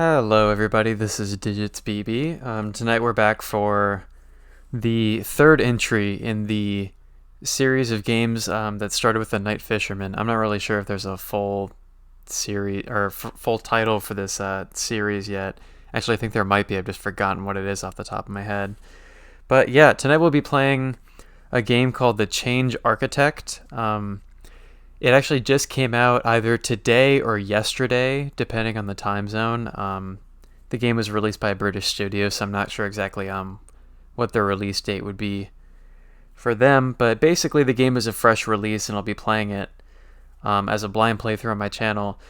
Hello, everybody. This is Digits BB. Tonight we're back for the third entry in the series of games that started with the Night Fisherman. I'm not really sure if there's a full series or full title for this series yet. Actually, I think there might be. I've just forgotten what it is off the top of my head. But yeah, tonight we'll be playing a game called The Change Architect. It actually just came out either today or yesterday, depending on the time zone. The game was released by a British studio, so I'm not sure exactly what their release date would be for them. But basically, the game is a fresh release, and I'll be playing it as a blind playthrough on my channel.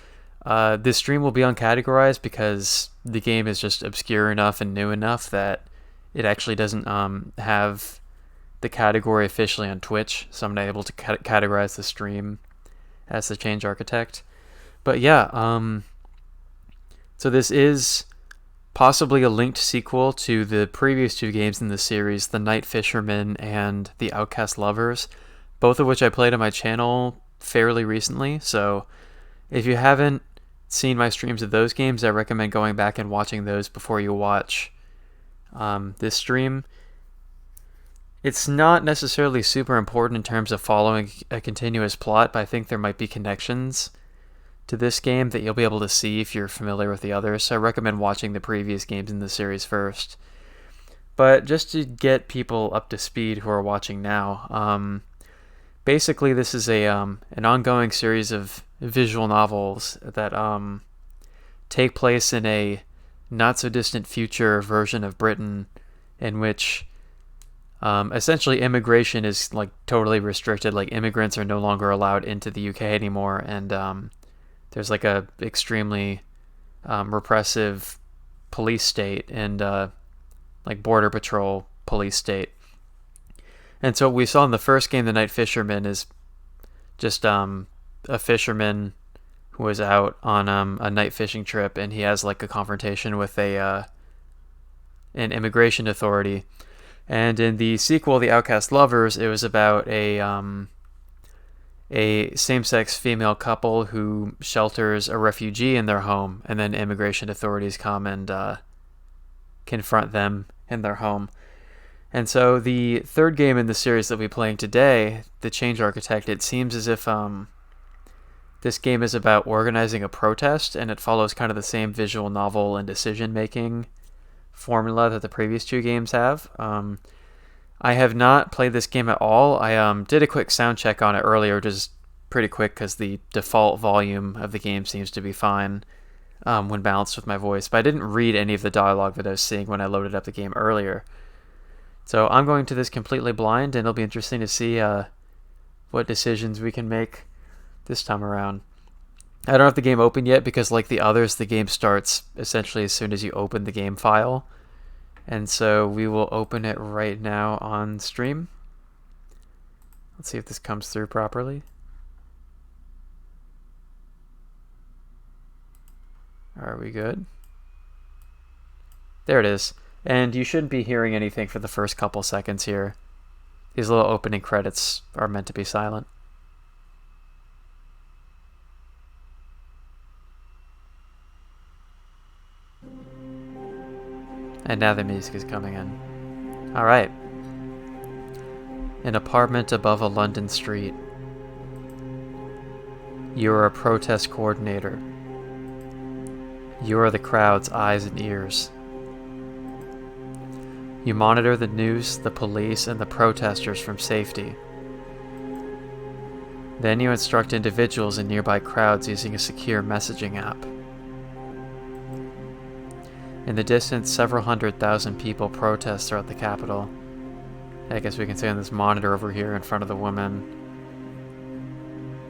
This stream will be uncategorized because the game is just obscure enough and new enough that it actually doesn't have the category officially on Twitch, so I'm not able to categorize the stream as the Change Architect. But yeah, so this is possibly a linked sequel to the previous two games in the series, The Night Fisherman and The Outcast Lovers, both of which I played on my channel fairly recently. So if you haven't seen my streams of those games, I recommend going back and watching those before you watch this stream. It's not necessarily super important in terms of following a continuous plot, but I think there might be connections to this game that you'll be able to see if you're familiar with the others. So I recommend watching the previous games in the series first. But just to get people up to speed who are watching now, basically this is an ongoing series of visual novels that take place in a not so distant future version of Britain in which essentially immigration is like totally restricted. Like immigrants are no longer allowed into the UK anymore, and there's like a extremely repressive police state and like border patrol police state. And so what we saw in the first game, The Night Fisherman, is just a fisherman who was out on a night fishing trip, and he has like a confrontation with an immigration authority. And in the sequel, The Outcast Lovers, it was about a same-sex female couple who shelters a refugee in their home, and then immigration authorities come and confront them in their home. And so the third game in the series that we're playing today, The Change Architect, it seems as if this game is about organizing a protest, and it follows kind of the same visual novel and decision-making formula that the previous two games have. I have not played this game at all. I did a quick sound check on it earlier, just pretty quick because the default volume of the game seems to be fine when balanced with my voice, but I didn't read any of the dialogue that I was seeing when I loaded up the game earlier. So I'm going to this completely blind, and it'll be interesting to see what decisions we can make this time around. I don't have the game open yet because, like the others, the game starts essentially as soon as you open the game file. And so we will open it right now on stream. Let's see if this comes through properly. Are we good? There it is. And you shouldn't be hearing anything for the first couple seconds here. These little opening credits are meant to be silent. And now the music is coming in. Alright. An apartment above a London street. You are a protest coordinator. You are the crowd's eyes and ears. You monitor the news, the police, and the protesters from safety. Then you instruct individuals in nearby crowds using a secure messaging app. In the distance, several 100,000 people protest throughout the capital. I guess we can see on this monitor over here in front of the woman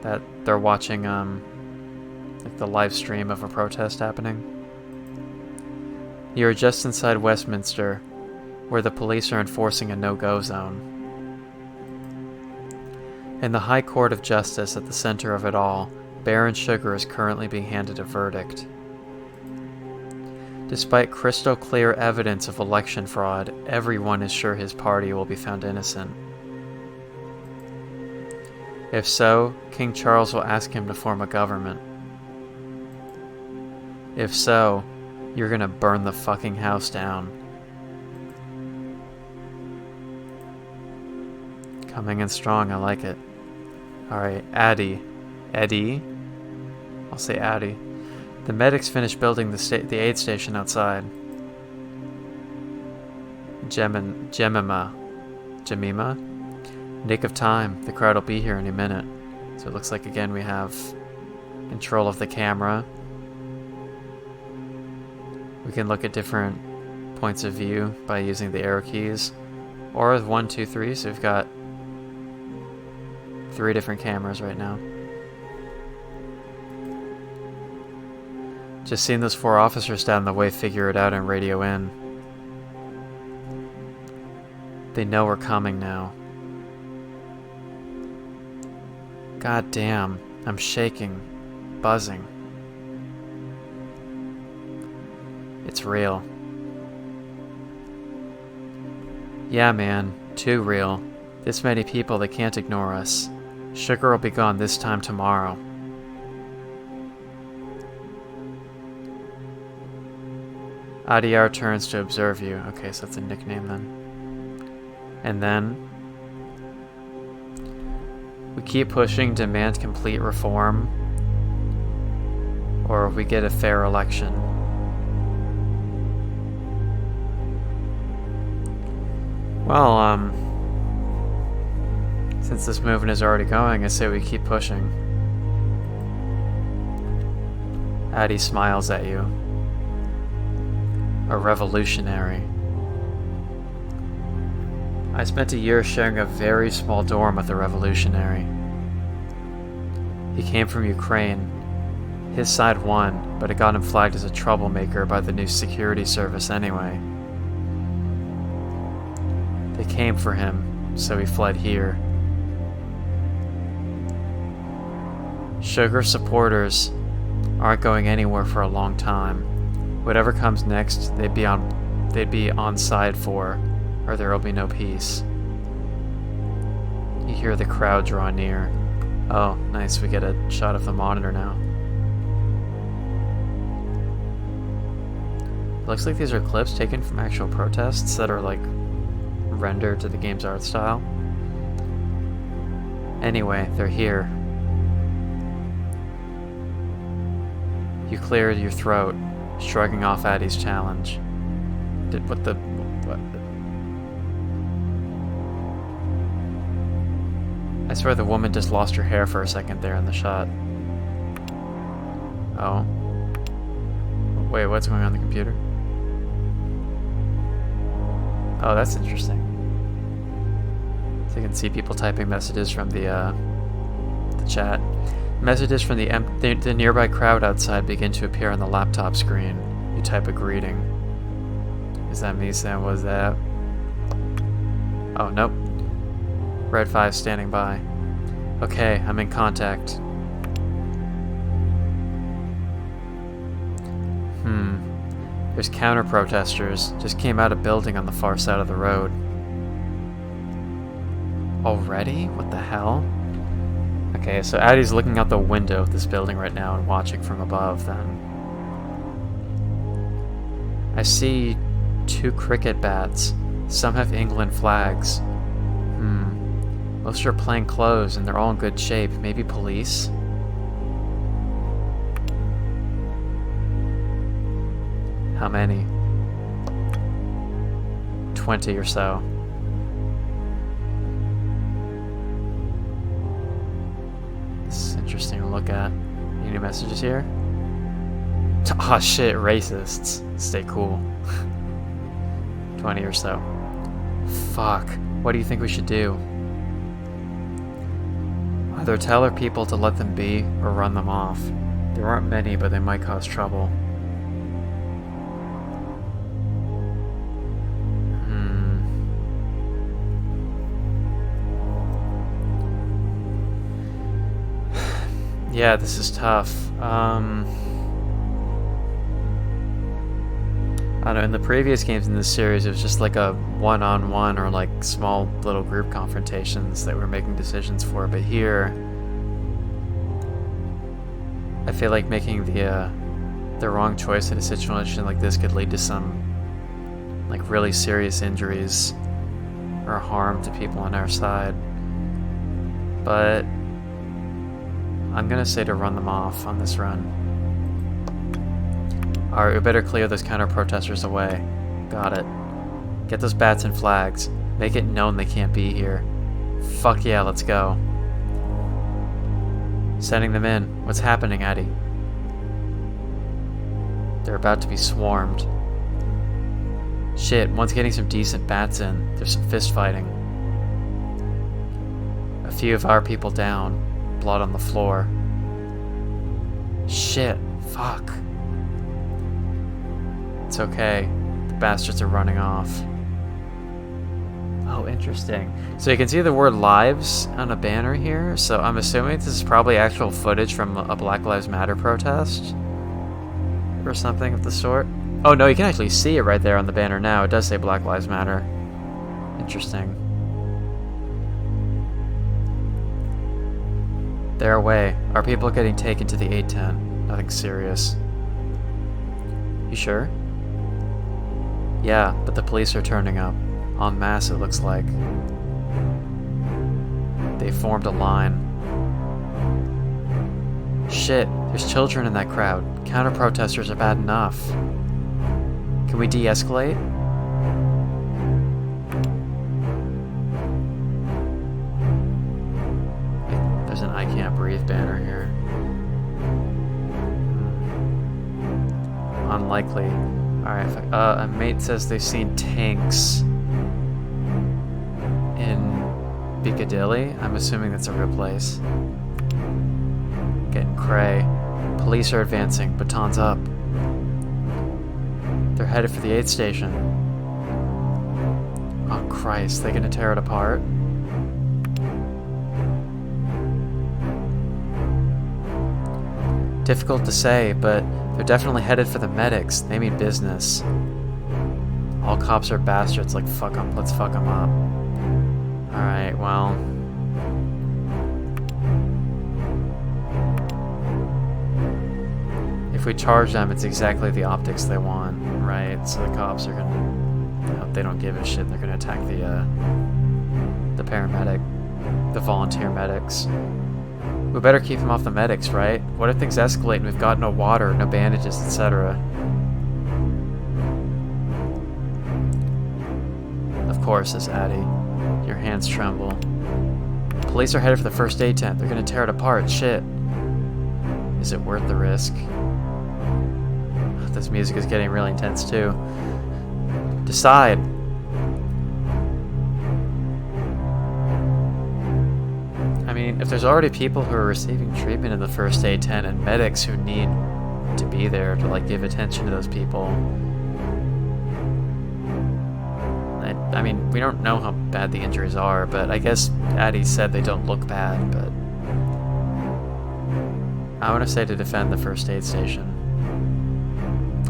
that they're watching like the live stream of a protest happening. You're just inside Westminster, where the police are enforcing a no-go zone. In the High Court of Justice at the center of it all, Baron Sugar is currently being handed a verdict. Despite crystal clear evidence of election fraud, everyone is sure his party will be found innocent. If so, King Charles will ask him to form a government. If so, You're gonna burn the fucking house down. Coming in strong, I like it. Alright, Addie. Eddie? I'll say Addie. The medics finished building the aid station outside. Jemima. Nick of time. The crowd will be here any minute. So it looks like again we have control of the camera. We can look at different points of view by using the arrow keys. Or with 1, 2, 3, so we've got 3 different cameras right now. Just seeing those 4 officers down the way figure it out and radio in. They know we're coming now. God damn, I'm shaking, buzzing. It's real. Yeah, man, too real. This many people, they can't ignore us. Sugar will be gone this time tomorrow. Adiar turns to observe you. Okay, so that's a nickname then. And then we keep pushing, demand complete reform, or we get a fair election. Well, since this movement is already going, I say we keep pushing. Addie smiles at you. A revolutionary. I spent a year sharing a very small dorm with a revolutionary. He came from Ukraine. His side won, but it got him flagged as a troublemaker by the new security service anyway. They came for him, so he fled here. Sugar supporters aren't going anywhere for a long time. Whatever comes next, they'd be on side for, or there will be no peace. You hear the crowd draw near. Oh, nice, we get a shot of the monitor now. It looks like these are clips taken from actual protests that are like rendered to the game's art style. Anyway, they're here. You cleared your throat, shrugging off Addie's challenge. What? I swear the woman just lost her hair for a second there in the shot. Oh. Wait, what's going on the computer? Oh, that's interesting. So you can see people typing messages from the chat. Messages from the nearby crowd outside begin to appear on the laptop screen. You type a greeting. Is that me saying what's that? Oh, nope. Red 5 standing by. Okay, I'm in contact. There's counter-protesters. Just came out of building on the far side of the road. Already? What the hell? Okay, so Addie's looking out the window of this building right now and watching from above then. I see 2 cricket bats. Some have England flags. Most are plain clothes and they're all in good shape. Maybe police? How many? 20 or so. This is interesting to look at. Any messages here? Aw, shit, racists. Stay cool. 20 or so. Fuck. What do you think we should do? Either tell our people to let them be, or run them off. There aren't many, but they might cause trouble. Yeah, this is tough. I don't know, in the previous games in this series, it was just like a one-on-one or like small little group confrontations that we're making decisions for, but here I feel like making the the wrong choice in a situation like this could lead to some, like, really serious injuries or harm to people on our side. But I'm gonna say to run them off on this run. Alright, we better clear those counter-protesters away. Got it. Get those bats and flags. Make it known they can't be here. Fuck yeah, let's go. Sending them in. What's happening, Addie? They're about to be swarmed. Shit, one's getting some decent bats in. There's some fist fighting. A few of our people down. Blood on the floor. Shit, fuck. It's okay. The bastards are running off. Oh, interesting. So you can see the word lives on a banner here, so I'm assuming this is probably actual footage from a Black Lives Matter protest or something of the sort. Oh no, you can actually see it right there on the banner now. It does say Black Lives Matter. Interesting. They're away. Our people are getting taken to the 810. Nothing serious. You sure? Yeah, but the police are turning up. En masse, it looks like. They formed a line. Shit, there's children in that crowd. Counter-protesters are bad enough. Can we de-escalate? There's an I Can't Breathe banner here. Unlikely. Alright, a mate says they've seen tanks in Piccadilly. I'm assuming that's a real place. Getting cray. Police are advancing. Batons up. They're headed for the 8th station. Oh Christ, they're gonna tear it apart? Difficult to say, but they're definitely headed for the medics. They mean business. All cops are bastards, like fuck them. Let's fuck them up. Alright, well. If we charge them, it's exactly the optics they want, right? So the cops are gonna, you know, they don't give a shit. They're gonna attack the paramedic, the volunteer medics. We better keep them off the medics, right? What if things escalate and we've got no water, no bandages, etc.? Of course, says Addie. Your hands tremble. Police are headed for the first aid tent. They're gonna tear it apart. Shit. Is it worth the risk? This music is getting really intense too. Decide. I mean, if there's already people who are receiving treatment in the first aid tent and medics who need to be there to like give attention to those people. I mean, we don't know how bad the injuries are, but I guess Addie said they don't look bad, but I want to say to defend the first aid station.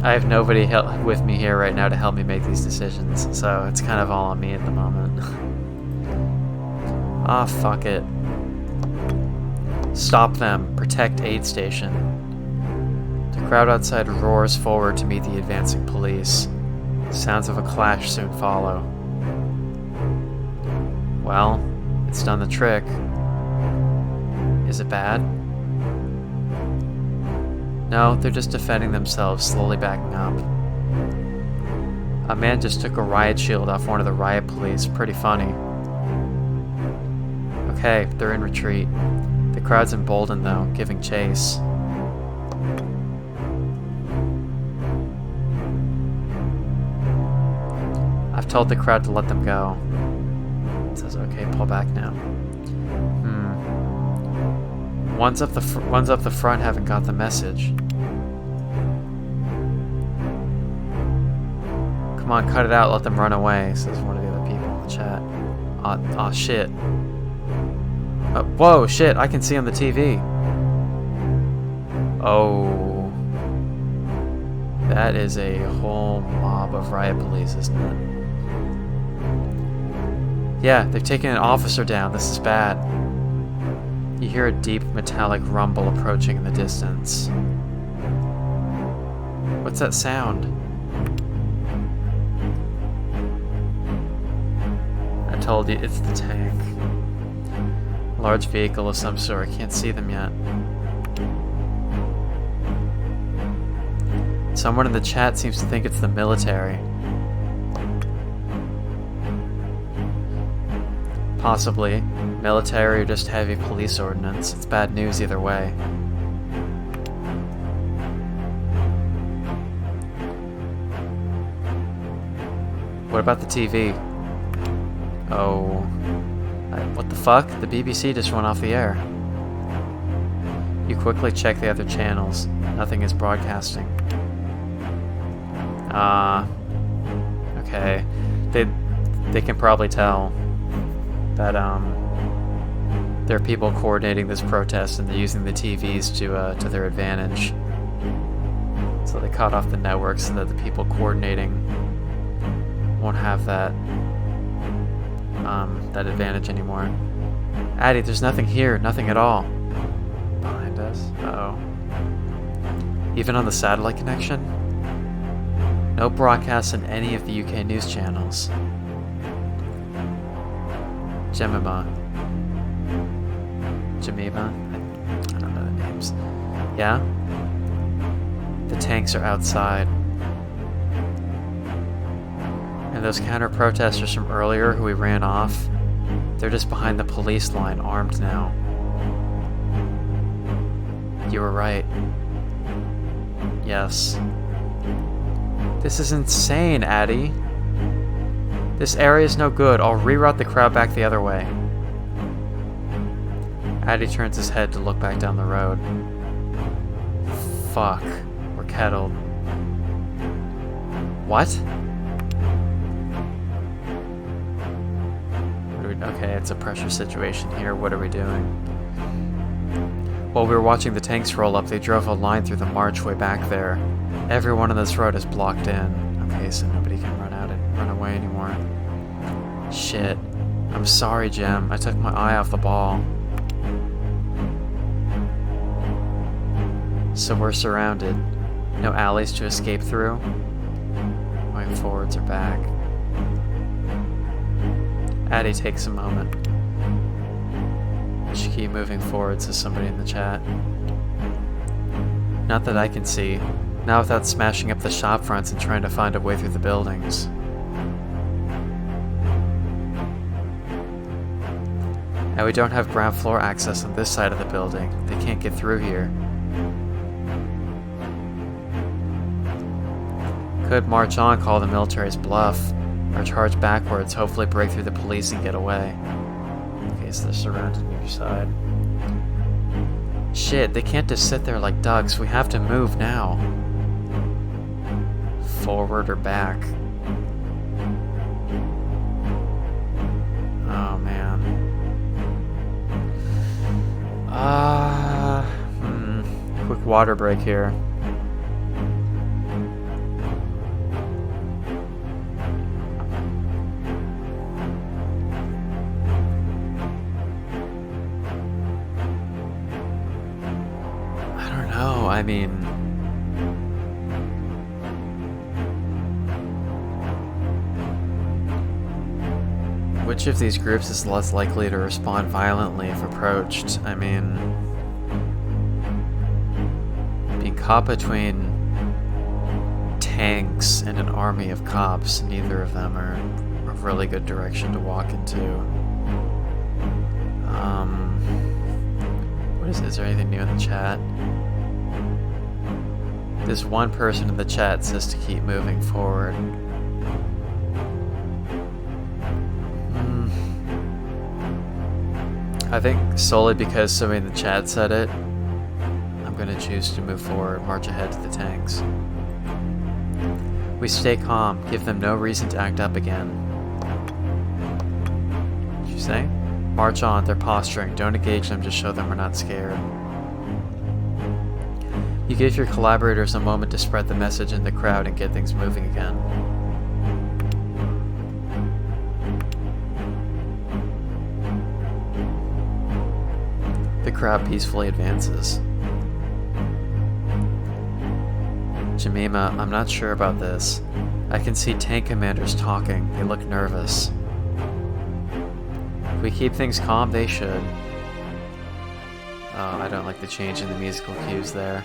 I have nobody with me here right now to help me make these decisions, so it's kind of all on me at the moment. Ah, fuck it. Stop them. Protect aid station. The crowd outside roars forward to meet the advancing police. Sounds of a clash soon follow. Well, it's done the trick. Is it bad? No, they're just defending themselves, slowly backing up. A man just took a riot shield off one of the riot police. Pretty funny. Okay, they're in retreat. The crowd's emboldened though, giving chase. I've told the crowd to let them go. It says, okay, pull back now. Ones up the front haven't got the message. Come on, cut it out, let them run away, says one of the other people in the chat. Aw, shit. Whoa, shit, I can see on the TV. Oh. That is a whole mob of riot police, isn't it? Yeah, they've taken an officer down. This is bad. You hear a deep metallic rumble approaching in the distance. What's that sound? I told you, it's the tank. Large vehicle of some sort. Can't see them yet. Someone in the chat seems to think it's the military. Possibly. Military or just heavy police ordnance. It's bad news either way. What about the TV? Oh. What the fuck? The BBC just went off the air. You quickly check the other channels. Nothing is broadcasting. Okay. They can probably tell that there are people coordinating this protest and they're using the TVs to their advantage. So they cut off the network so that the people coordinating won't have that advantage anymore. Addy, there's nothing here, nothing at all. Behind us? Uh-oh. Even on the satellite connection? No broadcasts in any of the UK news channels. Jemima. I don't know the names. Yeah? The tanks are outside. And those counter-protesters from earlier who we ran off, they're just behind the police line, armed now. You were right. Yes. This is insane, Addy. This area is no good. I'll reroute the crowd back the other way. Addy turns his head to look back down the road. Fuck. We're kettled. What? Okay, it's a pressure situation here. What are we doing? While we were watching the tanks roll up, they drove a line through the marchway back there. Everyone on this road is blocked in. Okay, so nobody can run away anymore. Shit. I'm sorry, Jem. I took my eye off the ball. So we're surrounded. No alleys to escape through. Going forwards or back. Addy takes a moment. We should keep moving forward, says somebody in the chat. Not that I can see. Not without smashing up the shop fronts and trying to find a way through the buildings. And we don't have ground floor access on this side of the building. They can't get through here. Could march on, call the military's bluff, or charge backwards, hopefully break through the police and get away. Okay, so they're surrounded on your side. Shit, they can't just sit there like ducks. We have to move now. Forward or back? Oh, man. Quick water break here. I mean, which of these groups is less likely to respond violently if approached? I mean, being caught between tanks and an army of cops, neither of them are a really good direction to walk into. Is there anything new in the chat? This one person in the chat says to keep moving forward. I think solely because somebody in the chat said it, I'm going to choose to move forward, march ahead to the tanks. We stay calm, give them no reason to act up again. What did you say? March on, they're posturing. Don't engage them, just show them we're not scared. You give your collaborators a moment to spread the message in the crowd and get things moving again. The crowd peacefully advances. Jemima, I'm not sure about this. I can see tank commanders talking. They look nervous. If we keep things calm, they should. Oh, I don't like the change in the musical cues there.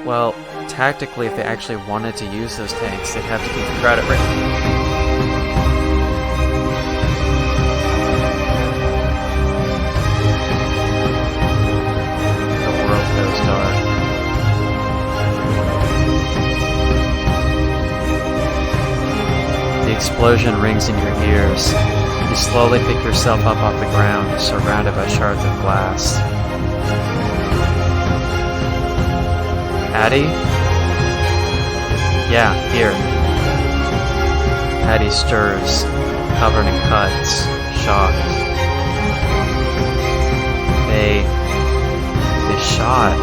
Well, tactically, if they actually wanted to use those tanks, they'd have to keep the crowd at risk. The explosion rings in your ears. You slowly pick yourself up off the ground, surrounded by shards of glass. Addie? Yeah, here. Addie stirs, covered in cuts, shocked. They shot.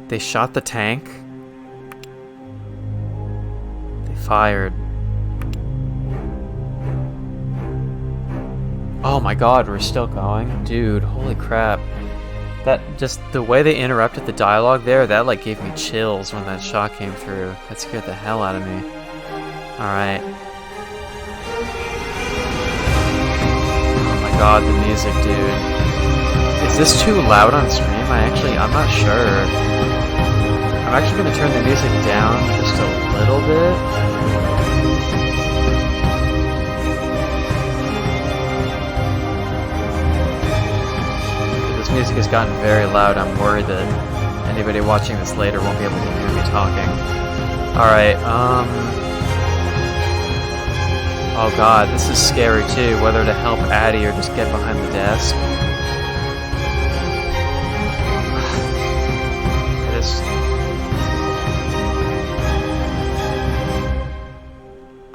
They shot the tank? They fired. Oh my god, we're still going? Dude, holy crap. That, just the way they interrupted the dialogue there, that like gave me chills when that shot came through. That scared the hell out of me. Alright. Oh my god, the music, dude. Is this too loud on stream? I'm not sure. I'm actually going to turn the music down just a little bit. This music has gotten very loud. I'm worried that anybody watching this later won't be able to hear me talking. Alright, oh god, this is scary too, whether to help Addie or just get behind the desk.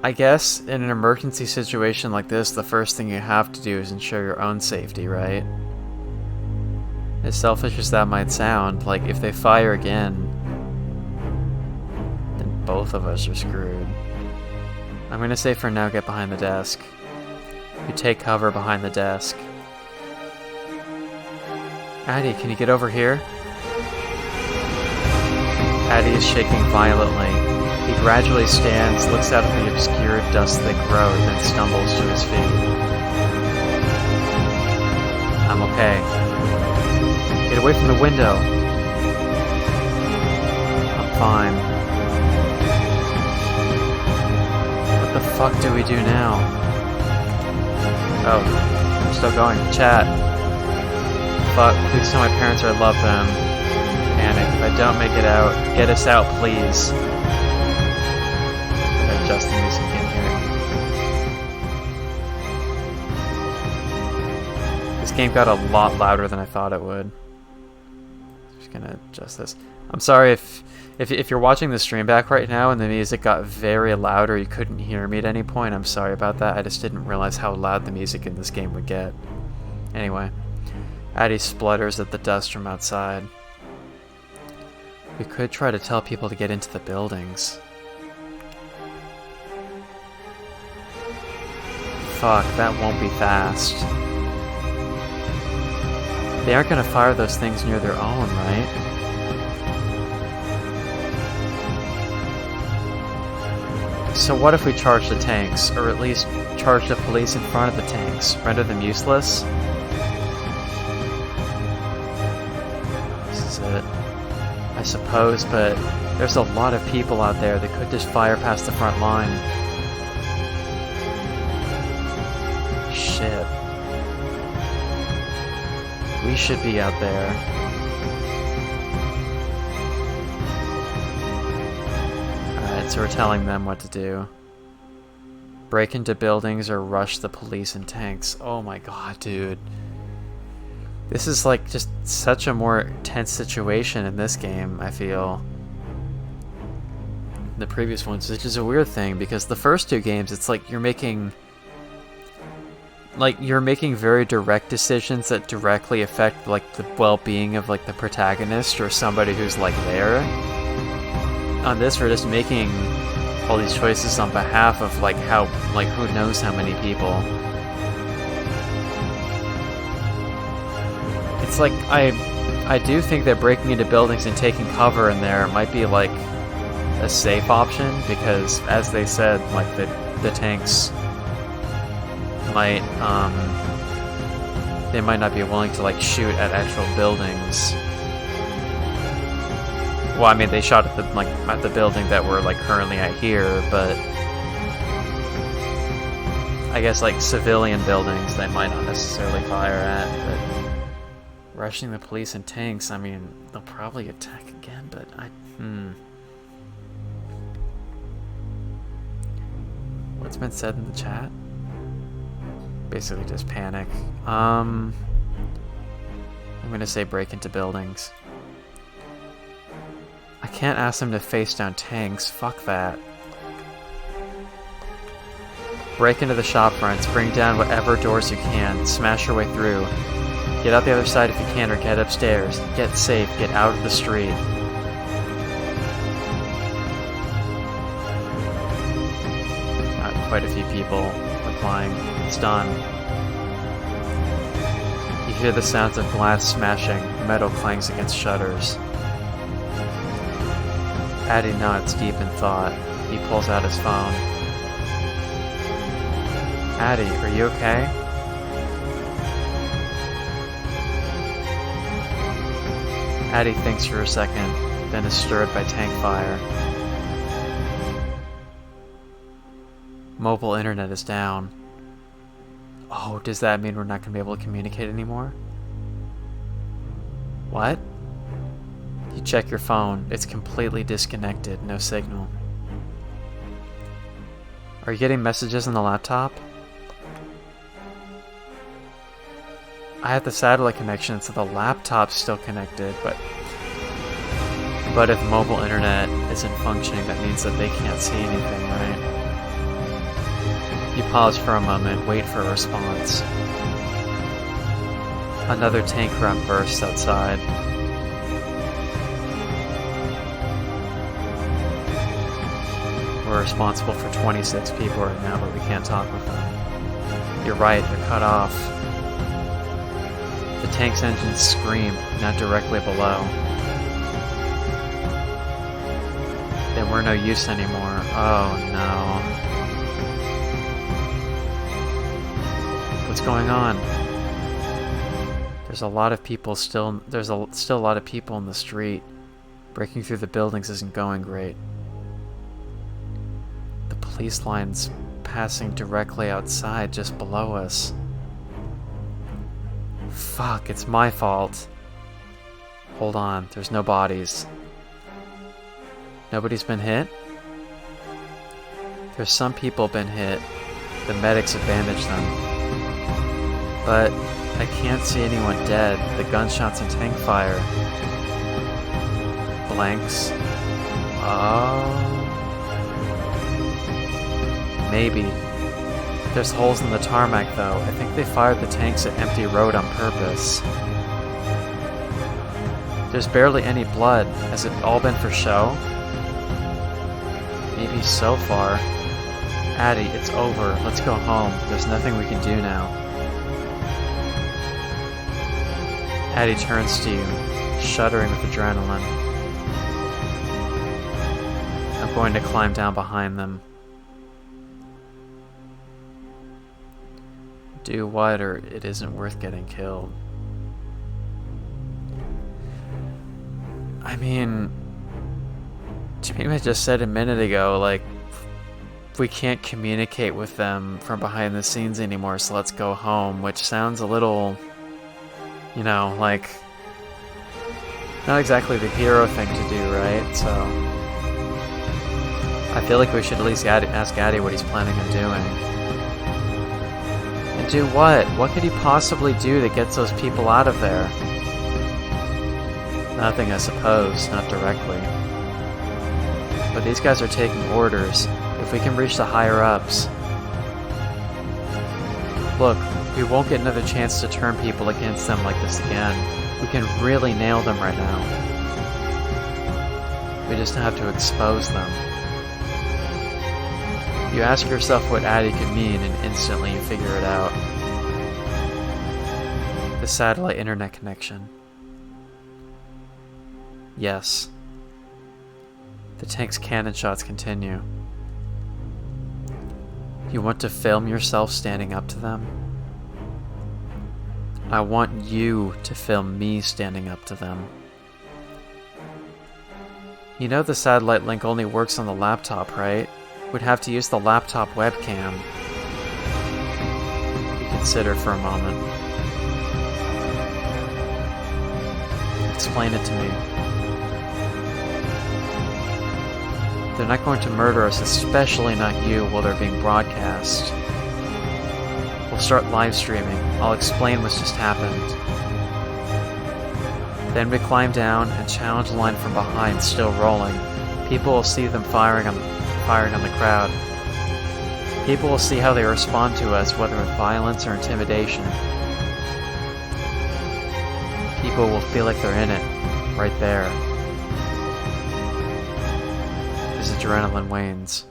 I guess in an emergency situation like this, the first thing you have to do is ensure your own safety, right? As selfish as that might sound, like if they fire again, then both of us are screwed. I'm gonna say for now, get behind the desk. You take cover behind the desk. Addie, can you get over here? Addie is shaking violently. He gradually stands, looks out at the obscured, dust-thick road, then stumbles to his feet. I'm okay. Get away from the window. I'm fine. What the fuck do we do now? Oh, we're still going. Chat. Fuck, please tell my parents I love them. Panic. If I don't make it out, get us out, please. Adjust the music in here. This game got a lot louder than I thought it would. Just gonna adjust this. I'm sorry if you're watching the stream back right now and the music got very loud or you couldn't hear me at any point. I'm sorry about that. I just didn't realize how loud the music in this game would get. Anyway, Addie splutters at the dust from outside. We could try to tell people to get into the buildings. Fuck, that won't be fast. They aren't gonna fire those things near their own, right? So what if we charge the tanks, or at least charge the police in front of the tanks, render them useless? This is it. I suppose, but there's a lot of people out there that could just fire past the front line. Shit. We should be out there. Alright, so we're telling them what to do. Break into buildings or rush the police and tanks. Oh my god, dude. This is like just such a more tense situation in this game, I feel. The previous ones, which is a weird thing because the first two games, it's like you're making very direct decisions that directly affect like the well-being of like the protagonist or somebody who's like there. On this, we're just making all these choices on behalf of like who knows how many people. Because, like, I do think that breaking into buildings and taking cover in there might be, like, a safe option, because, as they said, like, the tanks might, they might not be willing to, like, shoot at actual buildings. Well, I mean, they shot at the building that we're, like, currently at here, but I guess, like, civilian buildings they might not necessarily fire at, but rushing the police and tanks, I mean, they'll probably attack again, but What's been said in the chat? Basically just panic. I'm gonna say break into buildings. I can't ask them to face down tanks, fuck that. Break into the shop fronts, bring down whatever doors you can, smash your way through. Get out the other side if you can, or get upstairs. Get safe, get out of the street. Quite a few people replying, it's done. You hear the sounds of glass smashing, metal clangs against shutters. Addy nods deep in thought. He pulls out his phone. Addy, are you okay? Addy thinks for a second, then is stirred by tank fire. Mobile internet is down. Oh, does that mean we're not going to be able to communicate anymore? What? You check your phone. It's completely disconnected. No signal. Are you getting messages on the laptop? I have the satellite connection, so the laptop's still connected, but if mobile internet isn't functioning, that means that they can't see anything, right? You pause for a moment, wait for a response. Another tank run bursts outside. We're responsible for 26 people right now, but we can't talk with them. You're right, they're cut off. The tank's engines scream, now directly below. Then we're no use anymore. Oh no. What's going on? There's a lot of people still. There's still a lot of people in the street. Breaking through the buildings isn't going great. The police line's passing directly outside, just below us. Fuck! It's my fault. Hold on. There's no bodies. Nobody's been hit? There's some people been hit. The medics have bandaged them. But I can't see anyone dead. The gunshots and tank fire. Blanks. Oh. Maybe. There's holes in the tarmac though. I think they fired the tanks at empty road on purpose. There's barely any blood. Has it all been for show? Maybe so far. Addy, it's over. Let's go home. There's nothing we can do now. Addy turns to you, shuddering with adrenaline. I'm going to climb down behind them. Do what, or it isn't worth getting killed. I mean, Jemima just said a minute ago, like, we can't communicate with them from behind the scenes anymore, so let's go home, which sounds a little, you know, like, not exactly the hero thing to do, right? So, I feel like we should at least ask Addy what he's planning on doing. And do what? What could he possibly do that gets those people out of there? Nothing, I suppose, not directly. But these guys are taking orders. If we can reach the higher-ups... Look, we won't get another chance to turn people against them like this again. We can really nail them right now. We just have to expose them. You ask yourself what Addy could mean, and instantly you figure it out. The satellite internet connection. Yes. The tank's cannon shots continue. You want to film yourself standing up to them? I want you to film me standing up to them. You know the satellite link only works on the laptop, right? We'd have to use the laptop webcam. You consider for a moment. Explain it to me. They're not going to murder us, especially not you, while they're being broadcast. We'll start live streaming. I'll explain what's just happened. Then we climb down and challenge the line from behind, still rolling. People will see them firing on the crowd. People will see how they respond to us, whether with violence or intimidation. People will feel like they're in it, right there. His adrenaline wanes.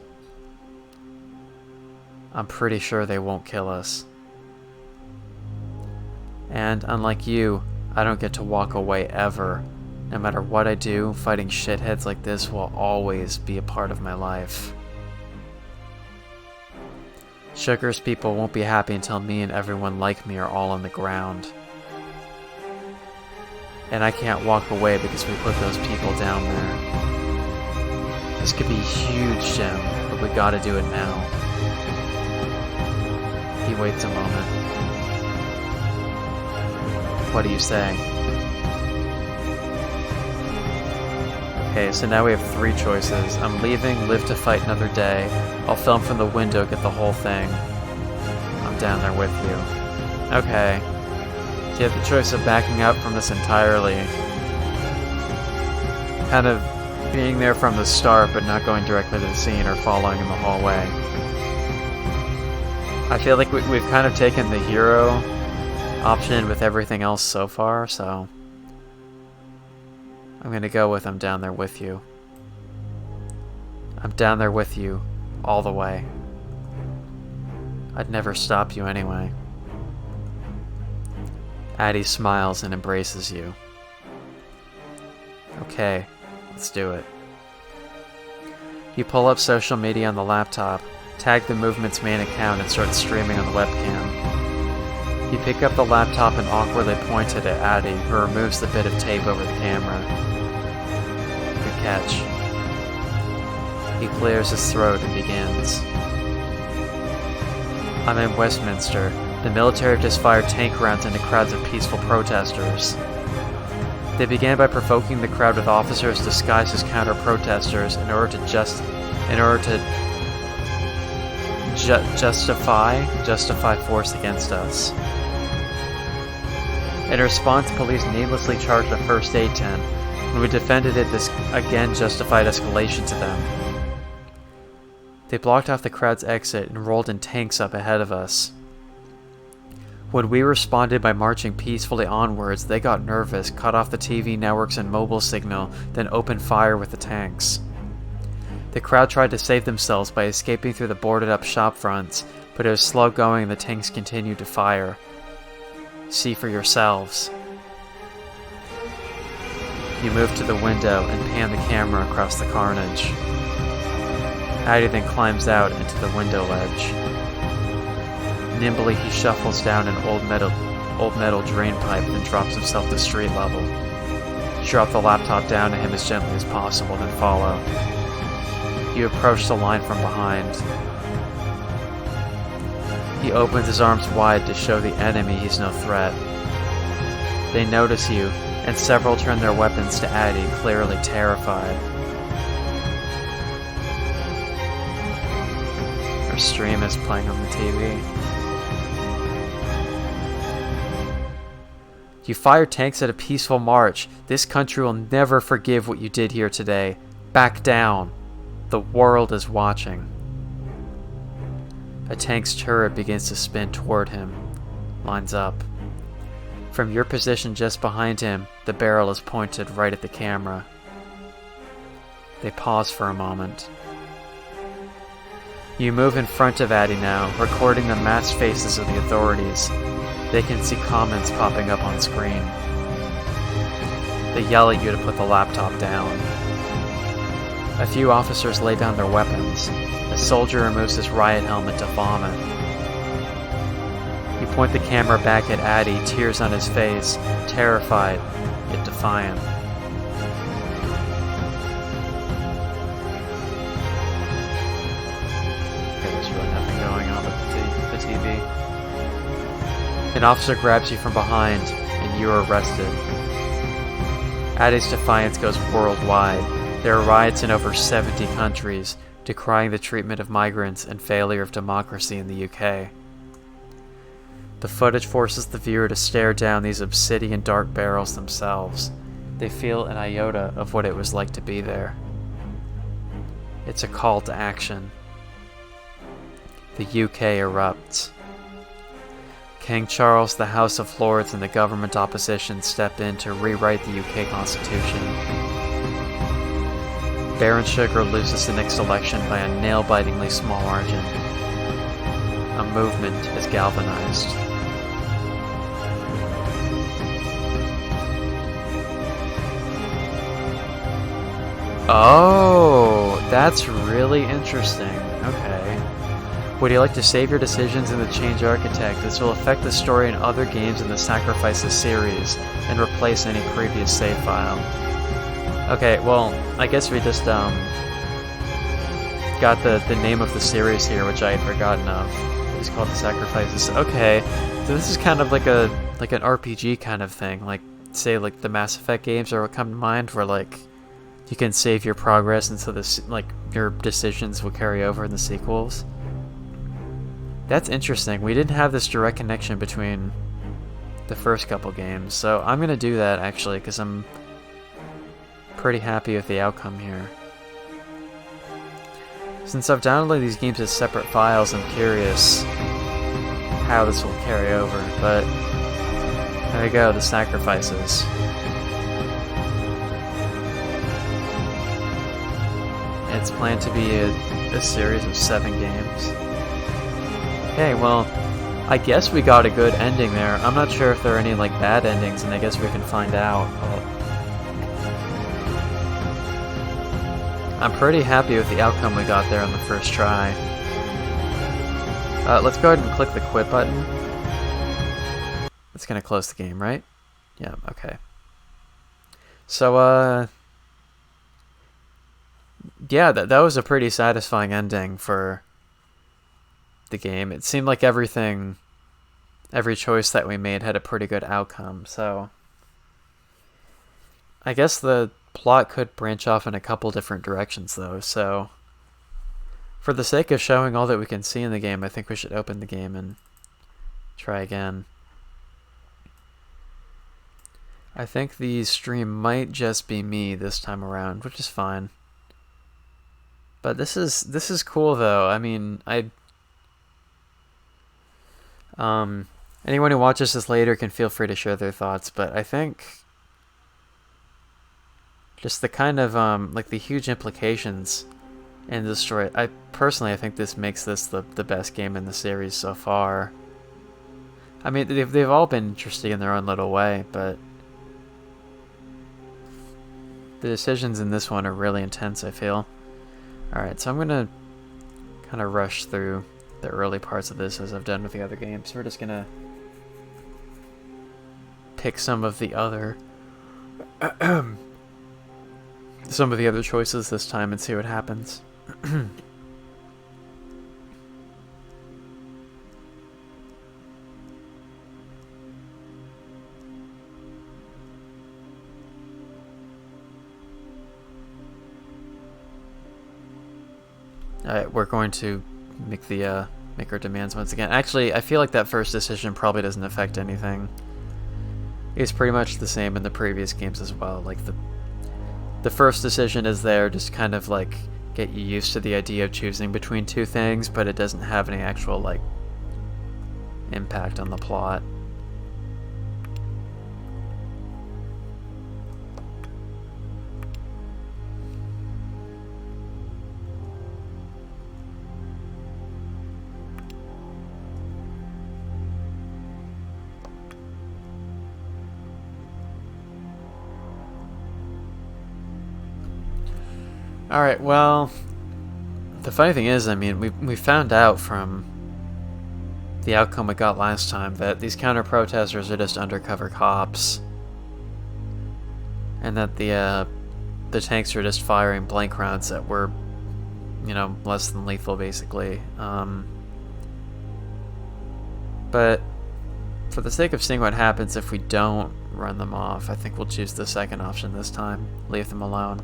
I'm pretty sure they won't kill us. And unlike you, I don't get to walk away ever. No matter what I do, fighting shitheads like this will always be a part of my life. Sugar's people won't be happy until me and everyone like me are all on the ground. And I can't walk away because we put those people down there. This could be huge, Jim, but we gotta do it now. He waits a moment. What do you say? Okay, so now we have 3 choices. I'm leaving, live to fight another day. I'll film from the window, get the whole thing. I'm down there with you. Okay. So you have the choice of backing up from this entirely. Kind of being there from the start, but not going directly to the scene or following in the hallway. I feel like we've kind of taken the hero option with everything else so far, so I'm gonna go with I'm down there with you. I'm down there with you all the way. I'd never stop you anyway. Addie smiles and embraces you. Okay, let's do it. You pull up social media on the laptop, tag the Movement's main account, and start streaming on the webcam. You pick up the laptop and awkwardly point it at Addie, who removes the bit of tape over the camera. Good catch. He clears his throat and begins. I'm in Westminster. The military have just fired tank rounds into crowds of peaceful protesters. They began by provoking the crowd with officers disguised as counter-protesters in order to justify force against us. In response, police needlessly charged a first aid tent. When we defended it, this again justified escalation to them. They blocked off the crowd's exit and rolled in tanks up ahead of us. When we responded by marching peacefully onwards, they got nervous, cut off the TV networks and mobile signal, then opened fire with the tanks. The crowd tried to save themselves by escaping through the boarded-up shop fronts, but it was slow going and the tanks continued to fire. See for yourselves. You move to the window and pan the camera across the carnage. Addie then climbs out into the window ledge. Nimbly, he shuffles down an old metal drain pipe and drops himself to street level. You drop the laptop down to him as gently as possible, then follow. You approach the line from behind. He opens his arms wide to show the enemy he's no threat. They notice you, and several turn their weapons to Addie, clearly terrified. Her stream is playing on the TV. You fire tanks at a peaceful march. This country will never forgive what you did here today. Back down. The world is watching. A tank's turret begins to spin toward him. Lines up. From your position just behind him, the barrel is pointed right at the camera. They pause for a moment. You move in front of Addie now, recording the masked faces of the authorities. They can see comments popping up on screen. They yell at you to put the laptop down. A few officers lay down their weapons. A soldier removes his riot helmet to vomit. You point the camera back at Addy, tears on his face, terrified, yet defiant. Okay, there's really nothing going on with the TV. An officer grabs you from behind, and you are arrested. Addy's defiance goes worldwide. There are riots in over 70 countries, decrying the treatment of migrants and failure of democracy in the UK. The footage forces the viewer to stare down these obsidian dark barrels themselves. They feel an iota of what it was like to be there. It's a call to action. The UK erupts. King Charles, the House of Lords, and the government opposition step in to rewrite the UK Constitution. Baron Sugar loses the next election by a nail-bitingly small margin. A movement is galvanized. Oh, that's really interesting. Okay. Would you like to save your decisions in the Change Architect? This will affect the story in other games in the Sacrifices series and replace any previous save file. Okay, well, I guess we just got the name of the series here, which I had forgotten of. It's called the Sacrifices. Okay, so this is kind of like an RPG kind of thing, like say like the Mass Effect games are what come to mind, where like you can save your progress, and so this like your decisions will carry over in the sequels. That's interesting. We didn't have this direct connection between the first couple games, so I'm gonna do that actually because I'm pretty happy with the outcome here. Since I've downloaded these games as separate files, I'm curious how this will carry over, but there you go, the Sacrifices. It's planned to be a series of 7 games. Okay, well, I guess we got a good ending there. I'm not sure if there are any like bad endings, and I guess we can find out. I'm pretty happy with the outcome we got there on the first try. Let's go ahead and click the quit button. It's gonna close the game, right? Yeah, okay. So, yeah, that was a pretty satisfying ending for the game. It seemed like every choice that we made had a pretty good outcome, so I guess the plot could branch off in a couple different directions though, so for the sake of showing all that we can see in the game, I think we should open the game and try again. I think the stream might just be me this time around, which is fine. But this is cool though. I mean, anyone who watches this later can feel free to share their thoughts, but I think just the kind of like the huge implications in this story, I think this makes this the best game in the series so far. I mean, they've all been interesting in their own little way, but the decisions in this one are really intense, I feel. Alright, so I'm gonna kind of rush through the early parts of this as I've done with the other games. We're just gonna pick some of the other choices this time and see what happens. Alright, we're going to make our demands once again. Actually, I feel like that first decision probably doesn't affect anything. It's pretty much the same in the previous games as well. Like the first decision is there just kind of like get you used to the idea of choosing between two things, but it doesn't have any actual like impact on the plot. Alright, well, the funny thing is, I mean, we found out from the outcome we got last time that these counter-protesters are just undercover cops. And that the tanks are just firing blank rounds that were, you know, less than lethal, basically. But for the sake of seeing what happens if we don't run them off, I think we'll choose the second option this time. Leave them alone.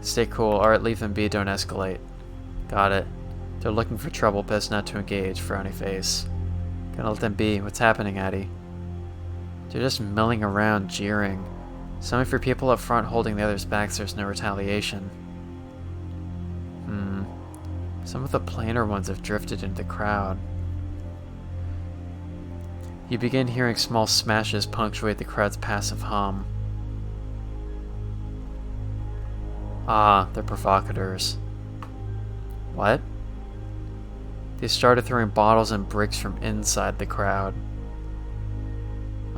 Stay cool. Alright, leave them be, don't escalate. Got it. They're looking for trouble, best not to engage, frowny face. Gonna let them be. What's happening, Addy? They're just milling around, jeering. Some of your people up front holding the others back so there's no retaliation. Some of the plainer ones have drifted into the crowd. You begin hearing small smashes punctuate the crowd's passive hum. Ah, they're provocateurs. What? They started throwing bottles and bricks from inside the crowd.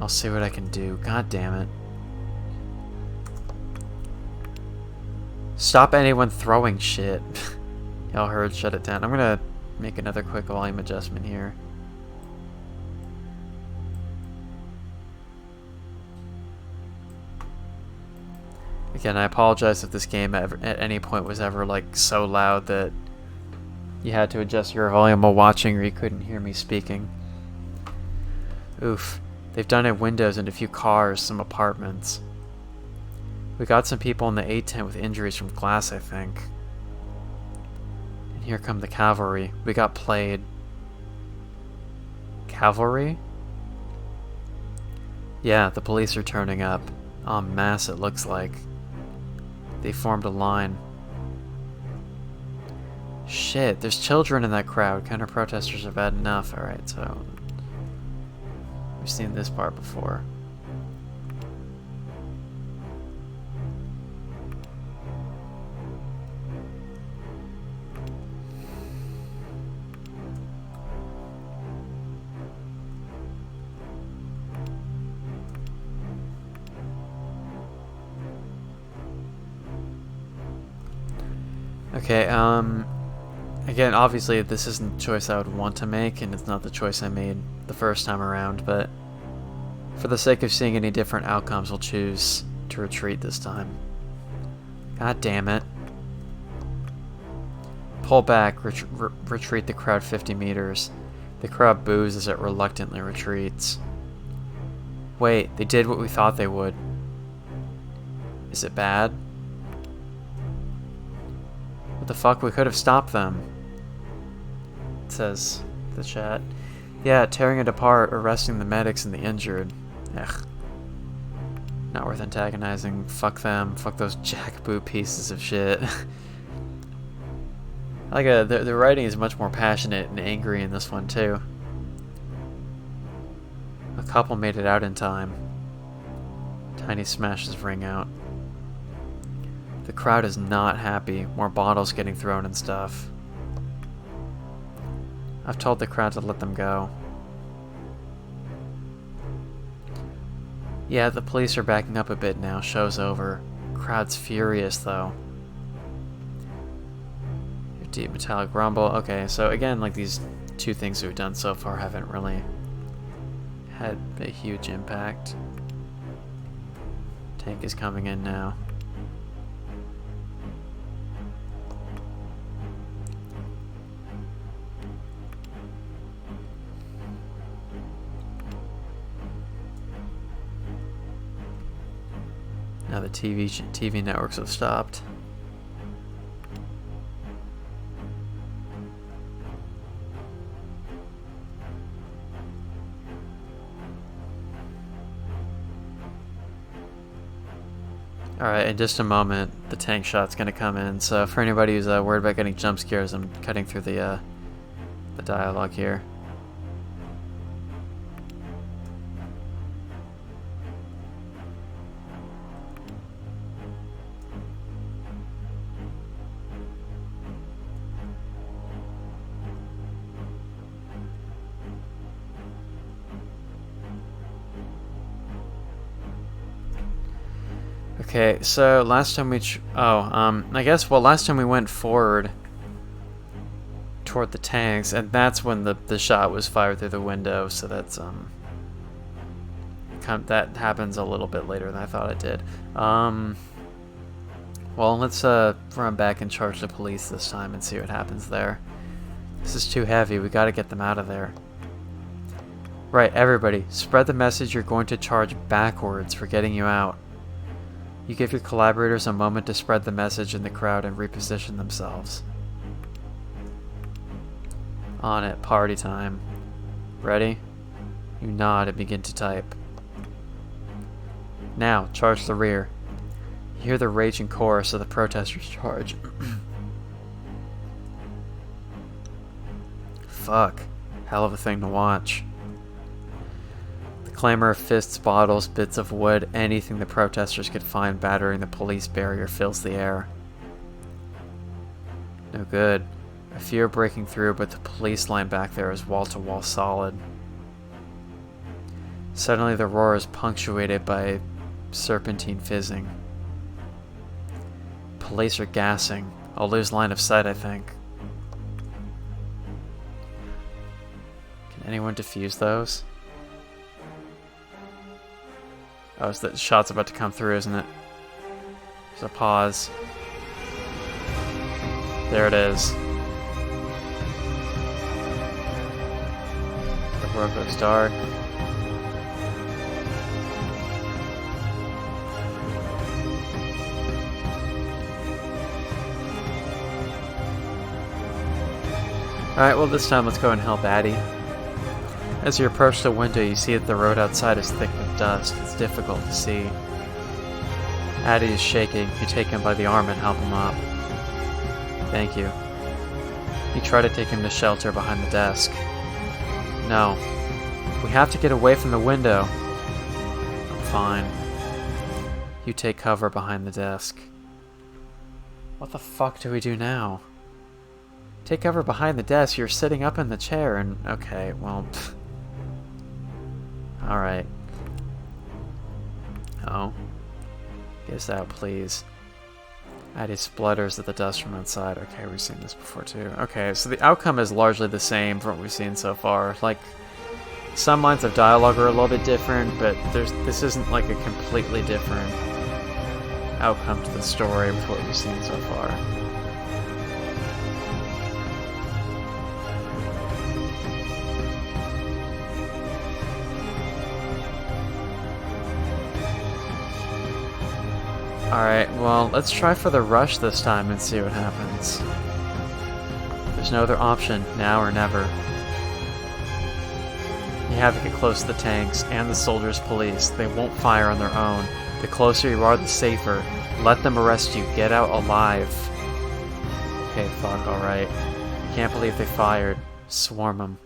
I'll see what I can do. God damn it. Stop anyone throwing shit. Y'all heard, shut it down. I'm gonna make another quick volume adjustment here. Again, I apologize if this game at any point was ever like so loud that you had to adjust your volume while watching or you couldn't hear me speaking. Oof. They've done in windows and a few cars, some apartments. We got some people in the A tent with injuries from glass, I think. And here come the cavalry. We got played. Cavalry? Yeah, the police are turning up. En masse, it looks like. They formed a line. Shit, there's children in that crowd. Counter-protesters are bad enough. Alright, so... we've seen this part before. Okay, again, obviously this isn't the choice I would want to make, and it's not the choice I made the first time around, but for the sake of seeing any different outcomes, we'll choose to retreat this time. God damn it. Pull back, retreat the crowd 50 meters. The crowd boos as it reluctantly retreats. Wait, they did what we thought they would. Is it bad? What the fuck? We could have stopped them. It says the chat. Yeah, tearing it apart, arresting the medics and the injured. Ugh. Not worth antagonizing. Fuck them. Fuck those jackboot pieces of shit. The writing is much more passionate and angry in this one too. A couple made it out in time. Tiny smashes ring out. The crowd is not happy. More bottles getting thrown and stuff. I've told the crowd to let them go. Yeah, the police are backing up a bit now. Show's over. Crowd's furious though. Your deep metallic rumble. Okay, so again, like these two things we've done so far haven't really had a huge impact. Tank is coming in now. Now the TV networks have stopped. Alright, in just a moment, the tank shot's gonna come in, so for anybody who's worried about getting jump scares, I'm cutting through the dialogue here. Okay, so last time I guess, well, last time we went forward toward the tanks, and that's when the shot was fired through the window, so that's, that happens a little bit later than I thought it did. Well, let's, run back and charge the police this time and see what happens there. This is too heavy, we gotta get them out of there. Right, everybody, spread the message you're going to charge backwards for getting you out. You give your collaborators a moment to spread the message in the crowd and reposition themselves. On it, party time. Ready? You nod and begin to type. Now, charge the rear. You hear the raging chorus of the protesters charge. Fuck. Hell of a thing to watch. The clamor of fists, bottles, bits of wood, anything the protesters could find battering the police barrier fills the air. No good. A few are breaking through, but the police line back there is wall-to-wall solid. Suddenly the roar is punctuated by serpentine fizzing. Police are gassing. I'll lose line of sight, I think. Can anyone defuse those? Oh, the shot's about to come through, isn't it? There's a pause. There it is. The world goes dark. Alright, well this time let's go and help Addie. As you approach the window, you see that the road outside is thick with dust. It's difficult to see. Addie is shaking. You take him by the arm and help him up. Thank you. You try to take him to shelter behind the desk. No. We have to get away from the window. I'm fine. You take cover behind the desk. What the fuck do we do now? Take cover behind the desk. You're sitting up in the chair and... Okay, well... Alright. Oh. Get us out, please. Addie splutters at the dust from outside. Okay, we've seen this before too. Okay, so the outcome is largely the same from what we've seen so far. Like, some lines of dialogue are a little bit different, but this isn't like a completely different outcome to the story with what we've seen so far. Alright, well, let's try for the rush this time and see what happens. There's no other option, now or never. You have to get close to the tanks and the soldiers' police. They won't fire on their own. The closer you are, the safer. Let them arrest you. Get out alive. Okay, fuck, alright. Can't believe they fired. Swarm them.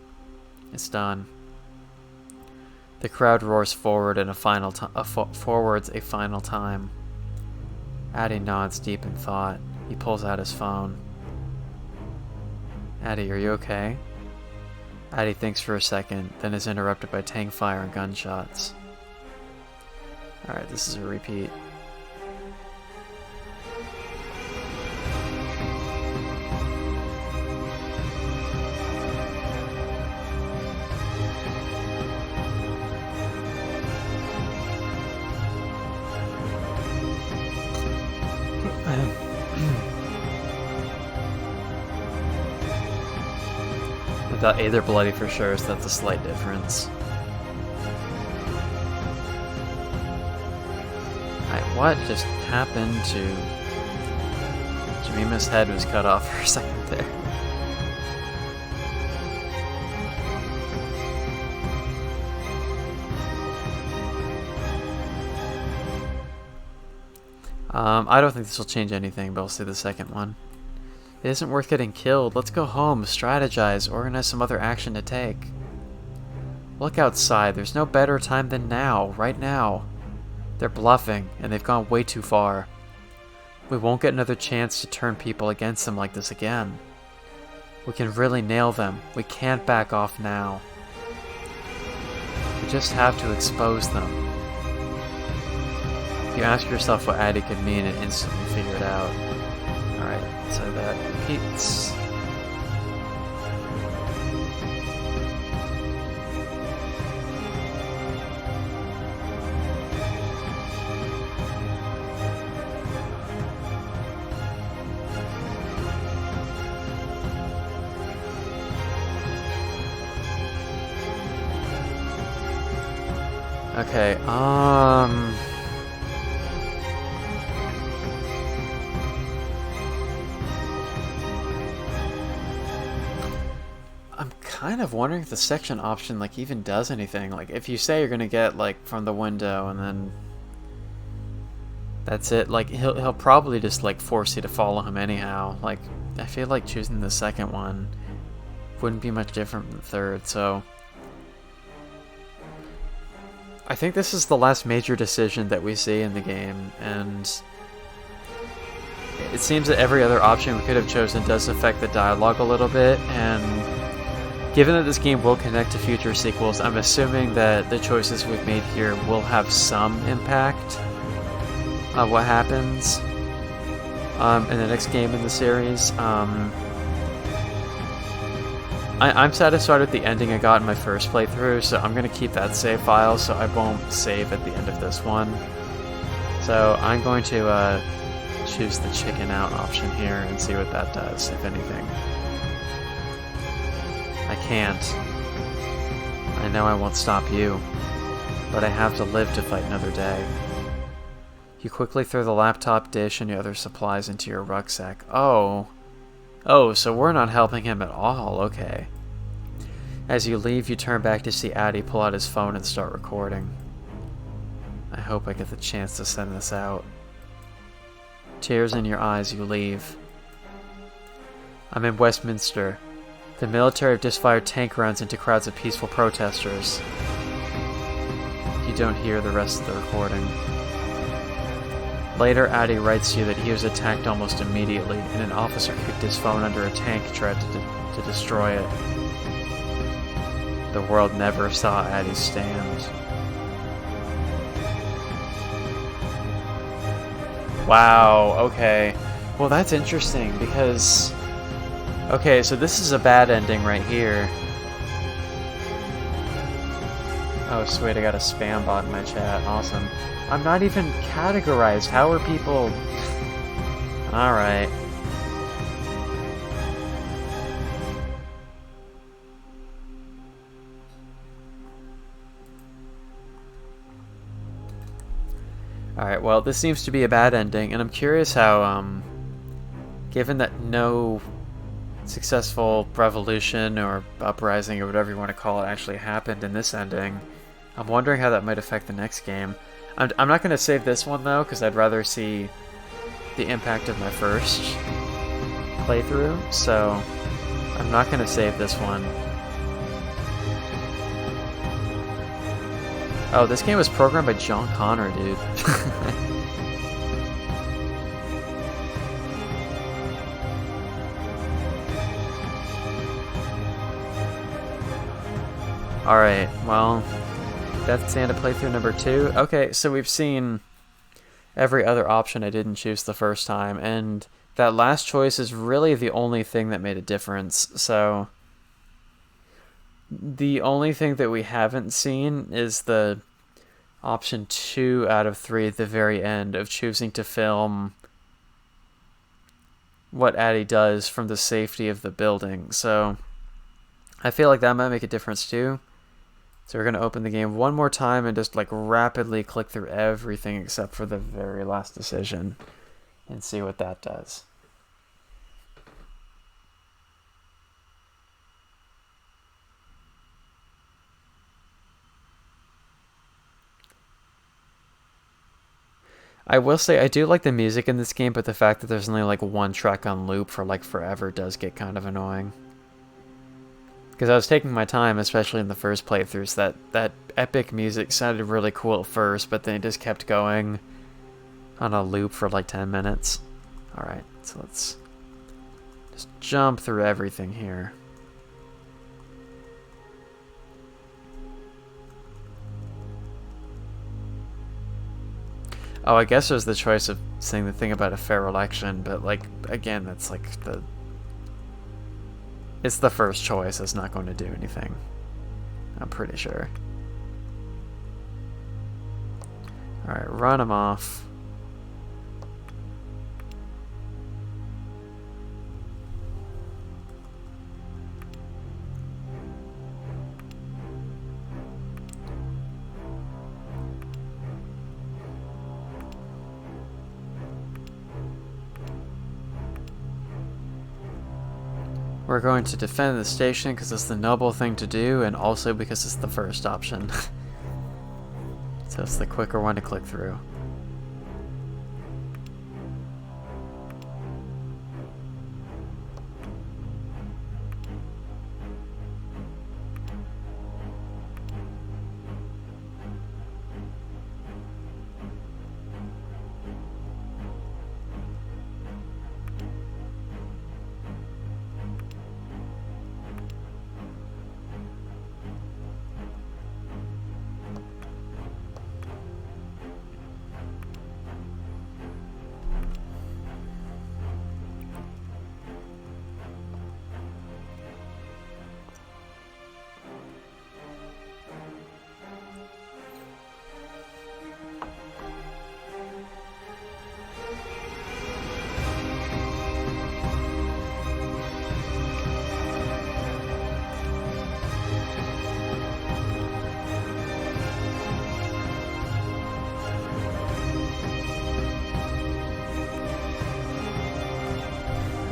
It's done. The crowd roars forward in forwards a final time. Addie nods deep in thought. He pulls out his phone. Addie, are you okay? Addie thinks for a second, then is interrupted by tank fire and gunshots. Alright, this is a repeat. Without either bloody for sure, so that's a slight difference. Alright, what just happened to... Jemima's head was cut off for a second there. I don't think this will change anything, but we'll see the second one. It isn't worth getting killed. Let's go home, strategize, organize some other action to take. Look outside. There's no better time than now, right now. They're bluffing, and they've gone way too far. We won't get another chance to turn people against them like this again. We can really nail them. We can't back off now. We just have to expose them. you ask yourself what Addy could mean and instantly figure it out. Alright, so that repeats. Okay, I'm kind of wondering if the section option, like, even does anything. Like, if you say you're gonna get, like, from the window and then that's it, like, he'll probably just, like, force you to follow him anyhow. Like, I feel like choosing the second one wouldn't be much different from the third, so I think this is the last major decision that we see in the game, and it seems that every other option we could have chosen does affect the dialogue a little bit, and given that this game will connect to future sequels, I'm assuming that the choices we've made here will have some impact on what happens in the next game in the series. I'm satisfied with the ending I got in my first playthrough, so I'm going to keep that save file so I won't save at the end of this one. So I'm going to choose the chicken out option here and see what that does, if anything. I can't. I know I won't stop you, but I have to live to fight another day. You quickly throw the laptop, dish, and your other supplies into your rucksack. Oh, so we're not helping him at all, okay. As you leave, you turn back to see Addy pull out his phone and start recording. I hope I get the chance to send this out. Tears in your eyes, you leave. I'm in Westminster. The military have just fired tank rounds into crowds of peaceful protesters. You don't hear the rest of the recording. Later, Addy writes you that he was attacked almost immediately, and an officer kicked his phone under a tank and tried to destroy it. The world never saw Addy's stand. Wow, okay. Well, that's interesting, because... Okay, so this is a bad ending right here. Oh, sweet, I got a spam bot in my chat. Awesome. I'm not even categorized. How are people... Alright. Alright, well, this seems to be a bad ending, and I'm curious how, given that no successful revolution or uprising or whatever you want to call it actually happened in this ending, I'm wondering how that might affect the next game. I'm not going to save this one, though, because I'd rather see the impact of my first playthrough, so I'm not going to save this one. Oh, this game was programmed by John Connor, dude. Alright, well, that's the end of playthrough number 2. Okay, so we've seen every other option I didn't choose the first time, and that last choice is really the only thing that made a difference, so... The only thing that we haven't seen is the option 2 out of 3 at the very end of choosing to film what Addy does from the safety of the building. So I feel like that might make a difference too. So we're going to open the game one more time and just like rapidly click through everything except for the very last decision and see what that does. I will say I do like the music in this game, but the fact that there's only like one track on loop for like forever does get kind of annoying. Because I was taking my time, especially in the first playthroughs, that epic music sounded really cool at first, but then it just kept going on a loop for like 10 minutes. Alright, so let's just jump through everything here. Oh, I guess there's the choice of saying the thing about a fair election, but, like, again, that's like the... It's the first choice. It's not going to do anything. I'm pretty sure. Alright, run him off. We're going to defend the station because it's the noble thing to do, and also because it's the first option. So it's the quicker one to click through.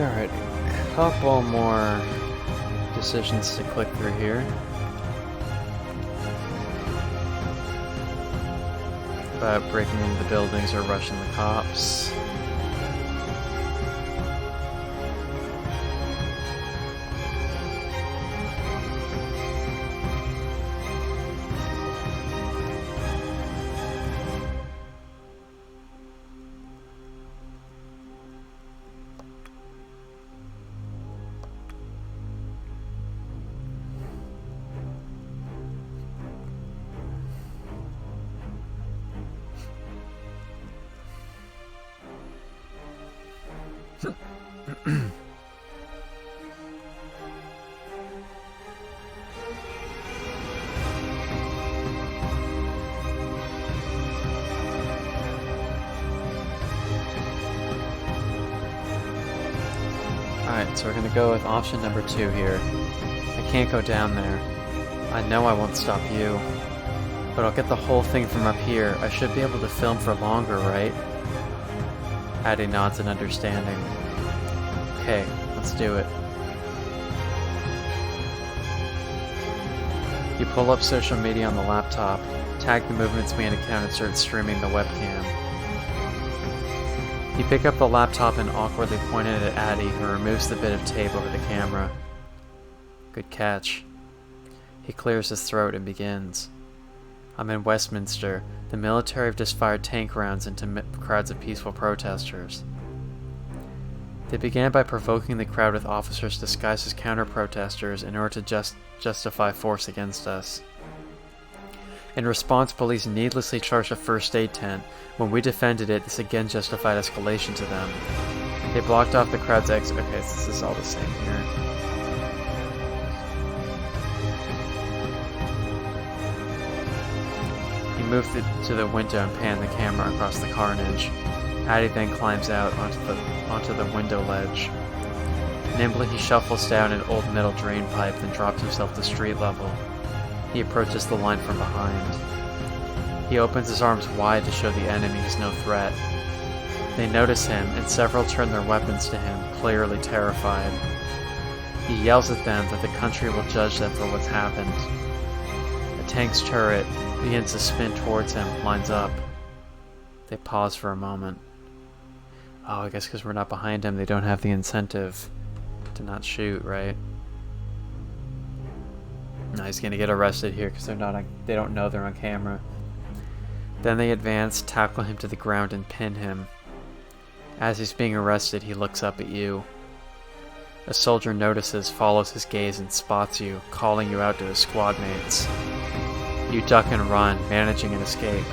Alright, a couple more decisions to click through here. About breaking into the buildings or rushing the cops. Alright, so we're gonna go with option number 2 here. I can't go down there. I know I won't stop you. But I'll get the whole thing from up here. I should be able to film for longer, right? Addie nods in understanding. Okay, let's do it. You pull up social media on the laptop, tag the Movements Man account and start streaming the webcam. You pick up the laptop and awkwardly point it at Addie, who removes the bit of tape over the camera. Good catch. He clears his throat and begins. I'm in Westminster. The military have just fired tank rounds into crowds of peaceful protesters. They began by provoking the crowd with officers disguised as counter-protesters in order to justify force against us. In response, police needlessly charged a first aid tent. When we defended it, this again justified escalation to them. They blocked off the crowd's exit. Okay, so this is all the same here. He moved to the window and panned the camera across the carnage. Addie then climbs out onto the window ledge. Nimbly, he shuffles down an old metal drain pipe, then drops himself to street level. He approaches the line from behind. He opens his arms wide to show the enemy he's no threat. They notice him, and several turn their weapons to him, clearly terrified. He yells at them that the country will judge them for what's happened. A tank's turret begins to spin towards him, lines up. They pause for a moment. Oh, I guess because we're not behind him, they don't have the incentive to not shoot, right? No, he's gonna get arrested here because they don't know they're on camera. Then they advance, tackle him to the ground, and pin him. As he's being arrested, he looks up at you. A soldier notices, follows his gaze, and spots you, calling you out to his squad mates. You duck and run, managing an escape.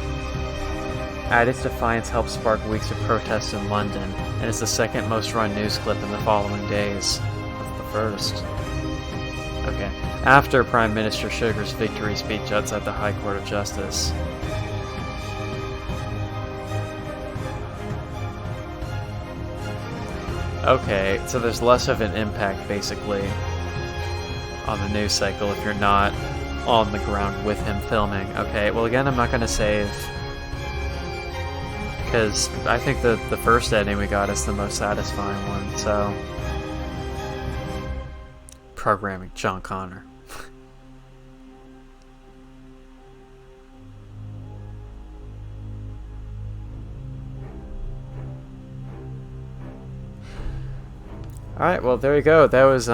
Addict's defiance helped spark weeks of protests in London, and is the second most run news clip in the following days. That's the first. Okay. After Prime Minister Sugar's victory speech outside the High Court of Justice. Okay, so there's less of an impact, basically, on the news cycle if you're not on the ground with him filming. Okay, well again, I'm not going to save, because I think the first ending we got is the most satisfying one, so... Programming, John Connor. Alright, well there you go. That was,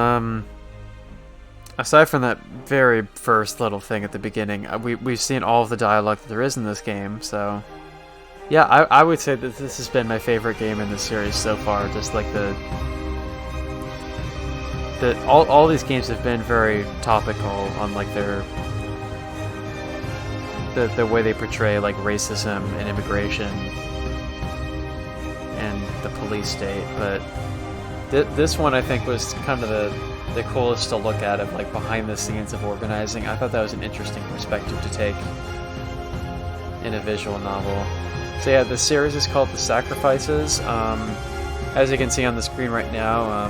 aside from that very first little thing at the beginning, we've seen all of the dialogue that there is in this game, so... Yeah, I would say that this has been my favorite game in the series so far, just like all these games have been very topical on like the way they portray like racism and immigration and the police state, but this one I think was kind of the coolest to look at, of like behind the scenes of organizing. I thought that was an interesting perspective to take in a visual novel. So yeah, the series is called The Sacrifices. As you can see on the screen right now,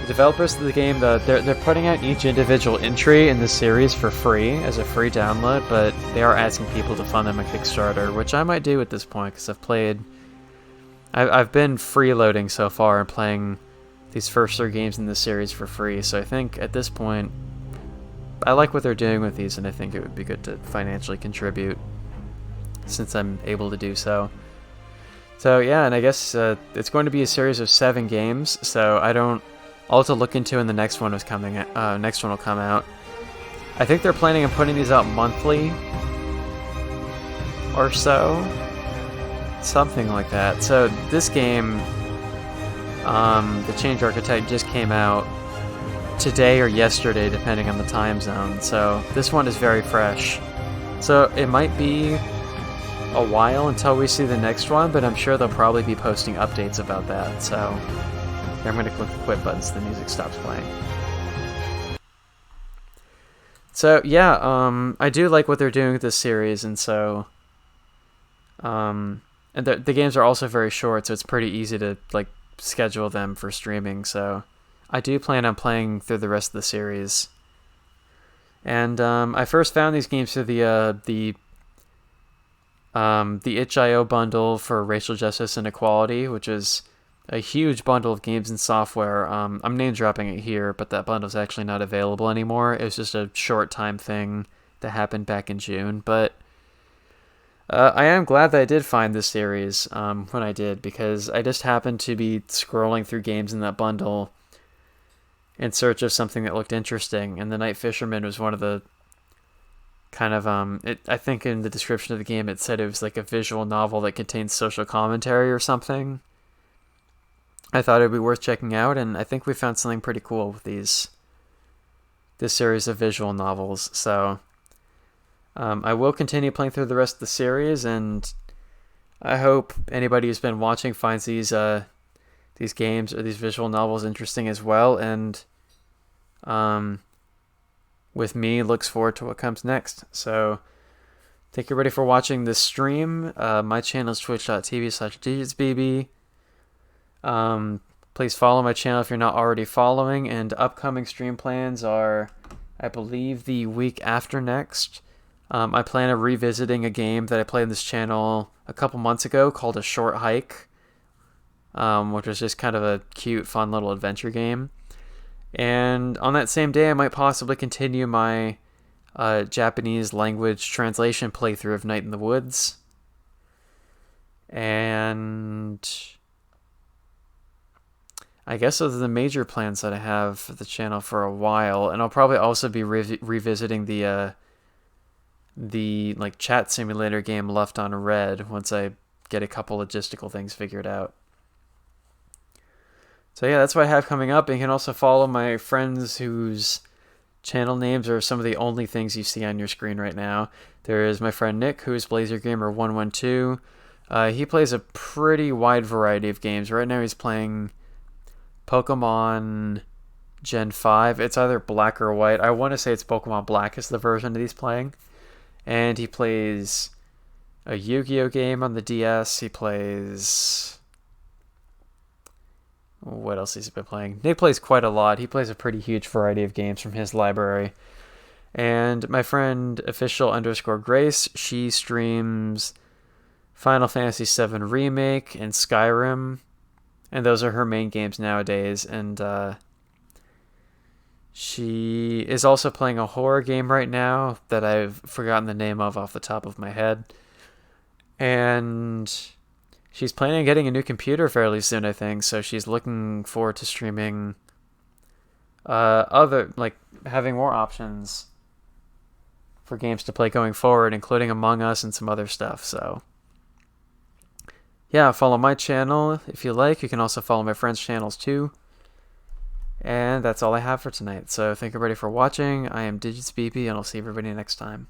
the developers of the game, they're putting out each individual entry in the series for free as a free download, but they are asking people to fund them a Kickstarter, which I might do at this point because I've been freeloading so far and playing these first 3 games in the series for free. So I think at this point, I like what they're doing with these, and I think it would be good to financially contribute since I'm able to do so. So yeah, and I guess it's going to be a series of 7 games. So all to look into, and the next one will come out. I think they're planning on putting these out monthly or so, something like that. So this game, The Change Archetype, just came out today or yesterday, depending on the time zone. So this one is very fresh. So it might be a while until we see the next one, but I'm sure they'll probably be posting updates about that. So I'm going to click the quit button so the music stops playing. So yeah, I do like what they're doing with this series, and so and the games are also very short, so it's pretty easy to like schedule them for streaming. So I do plan on playing through the rest of the series. And I first found these games through the itch.io bundle for Racial Justice and Equality, which is a huge bundle of games and software. I'm name dropping it here, but that bundle's actually not available anymore. It was just a short time thing that happened back in June, but I am glad that I did find this series when I did, because I just happened to be scrolling through games in that bundle in search of something that looked interesting, and The Night Fisherman was one of the kind of I think in the description of the game it said it was like a visual novel that contains social commentary or something. I thought it'd be worth checking out, and I think we found something pretty cool with this series of visual novels. So I will continue playing through the rest of the series, and I hope anybody who's been watching finds these games or these visual novels interesting as well, and with me, looks forward to what comes next. So thank you everybody for watching this stream. My channel is twitch.tv/digitsbb. Please follow my channel if you're not already following, and upcoming stream plans are, I believe, the week after next. I plan on revisiting a game that I played on this channel a couple months ago called A Short Hike, which was just kind of a cute, fun little adventure game. And on that same day, I might possibly continue my Japanese language translation playthrough of Night in the Woods. And I guess those are the major plans that I have for the channel for a while. And I'll probably also be revisiting the like chat simulator game Left on Red once I get a couple logistical things figured out. So yeah, that's what I have coming up. And you can also follow my friends whose channel names are some of the only things you see on your screen right now. There is my friend Nick, who is BlazerGamer112, He plays a pretty wide variety of games. Right now he's playing Pokemon Gen 5. It's either black or white. I want to say it's Pokemon Black is the version that he's playing. And he plays a Yu-Gi-Oh game on the DS. He plays... What else has he been playing? He plays quite a lot. He plays a pretty huge variety of games from his library. And my friend official_Grace, she streams Final Fantasy VII Remake and Skyrim. And those are her main games nowadays. And she is also playing a horror game right now that I've forgotten the name of off the top of my head. And she's planning on getting a new computer fairly soon, I think. So she's looking forward to streaming having more options for games to play going forward, including Among Us and some other stuff. So yeah, follow my channel if you like. You can also follow my friends' channels too. And that's all I have for tonight. So thank everybody for watching. I am DigitsBB, and I'll see everybody next time.